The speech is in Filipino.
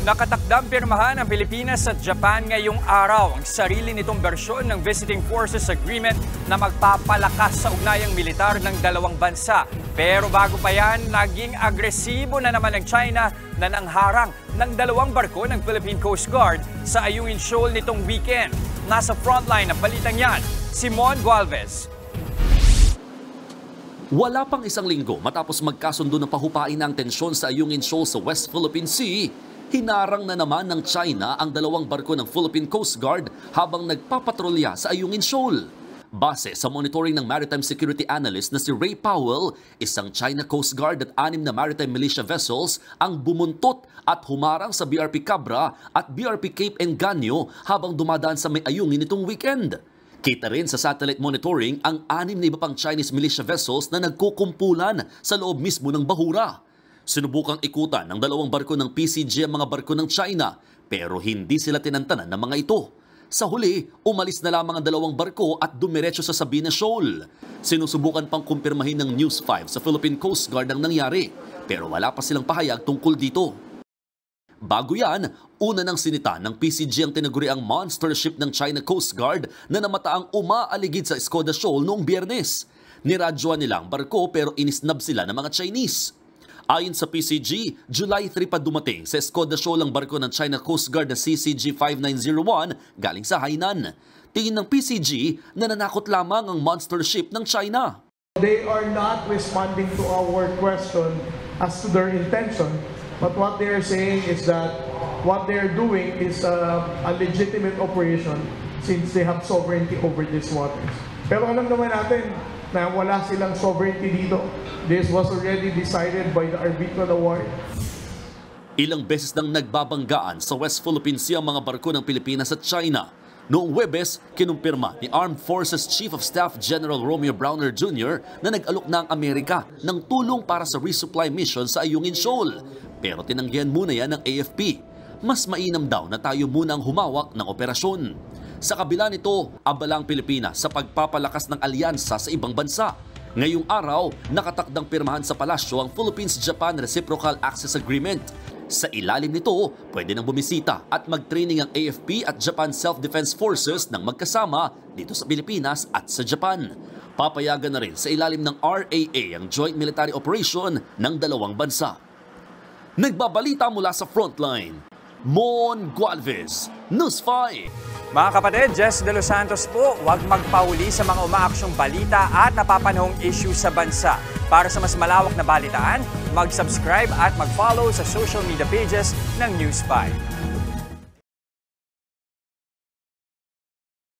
Nakatakdang pirmahan ng Pilipinas at Japan ngayong araw ang sarili nitong bersyon ng Visiting Forces Agreement na magpapalakas sa ugnayang militar ng dalawang bansa. Pero bago pa yan, naging agresibo na naman ng China na nangharang ng dalawang barko ng Philippine Coast Guard sa Ayungin Shoal nitong weekend. Nasa frontline ng balitang yan, Simon Gualvez. Wala pang isang linggo matapos magkasundo ng pahupain ng tensyon sa Ayungin Shoal sa West Philippine Sea, hinarang na naman ng China ang dalawang barko ng Philippine Coast Guard habang nagpapatrolya sa Ayungin Shoal. Base sa monitoring ng maritime security analyst na si Ray Powell, isang China Coast Guard at 6 na maritime militia vessels ang bumuntot at humarang sa BRP Cabra at BRP Cape Engaño habang dumadaan sa may Ayungin nitong weekend. Kita rin sa satellite monitoring ang 6 na iba pang Chinese militia vessels na nagkukumpulan sa loob mismo ng bahura. Sinubukang ikutan ng dalawang barko ng PCG ang mga barko ng China pero hindi sila tinantanan ng mga ito. Sa huli, umalis na lamang ang dalawang barko at dumiretso sa Sabina Shoal. Sinusubukan pang kumpirmahin ng News 5 sa Philippine Coast Guard ang nangyari pero wala pa silang pahayag tungkol dito. Bago yan, una nang sinita ng PCG ang tinaguriang monster ship ng China Coast Guard na namataang umaaligid sa Escoda Shoal noong Biyernes. Niradyoan nila ang barko pero inisnab sila ng mga Chinese. Ayon sa PCG, July 3 pa dumating sa Escoda Shoal ang barko ng China Coast Guard na CCG-5901 galing sa Hainan. Tingin ng PCG na nanakot lamang ang monster ship ng China. They are not responding to our question as to their intention, but what they are saying is that what they are doing is a legitimate operation since they have sovereignty over these waters. Pero alam naman natin na wala silang sovereignty dito. This was already decided by the arbitral award. Ilang beses nang nagbabanggaan sa West Philippine Sea ang mga barko ng Pilipinas at China. Noong Huwebes, kinumpirma ni Armed Forces Chief of Staff General Romeo Browner Jr. na nag-alok na ang Amerika ng tulong para sa resupply mission sa Ayungin Shoal. Pero tinanggihan muna yan ng AFP. Mas mainam daw na tayo muna ang humawak ng operasyon. Sa kabila nito, abala ang Pilipinas sa pagpapalakas ng alyansa sa ibang bansa. Ngayong araw, nakatakdang pirmahan sa palasyo ang Philippines-Japan Reciprocal Access Agreement. Sa ilalim nito, pwede nang bumisita at mag-training ang AFP at Japan Self-Defense Forces ng magkasama dito sa Pilipinas at sa Japan. Papayagan na rin sa ilalim ng RAA ang Joint Military Operation ng dalawang bansa. Nagbabalita mula sa frontline, Mon Gualvez, News 5. Mga kapatid, Jess De Los Santos po, huwag magpauli sa mga umaaksyong balita at napapanahong issue sa bansa. Para sa mas malawak na balitaan, mag-subscribe at mag-follow sa social media pages ng News 5.